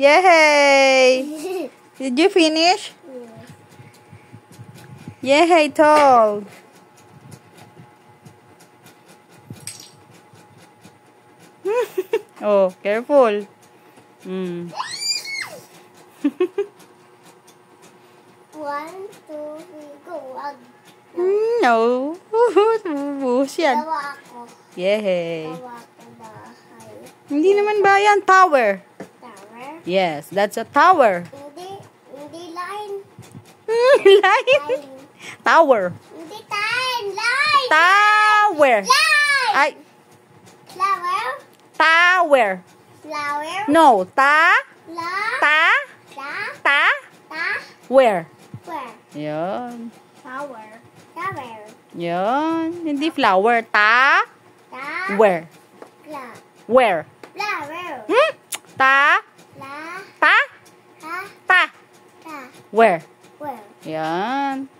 Yay! Did you finish? Yay, tall. Oh, careful. Mm. 1, 2, 3, go. No. Buhos yan. Tawa ako. Yay. Tawa ako bahay. Hindi naman bayan. Tower. Tower? Yes, that's a tower. Hindi line. Line. Line. Tower. Hindi line. Line. Tower. Line. Ay, Flower. tower. Flower. No, La. ta, Ta. where? Where? Yan. Tower. Tower. Yan. Hindi flower. Ta, Ta. where? La. Where? Flower. Hmm? Ta, La. ta, Ta. ta, Ta. where? Where? Yan.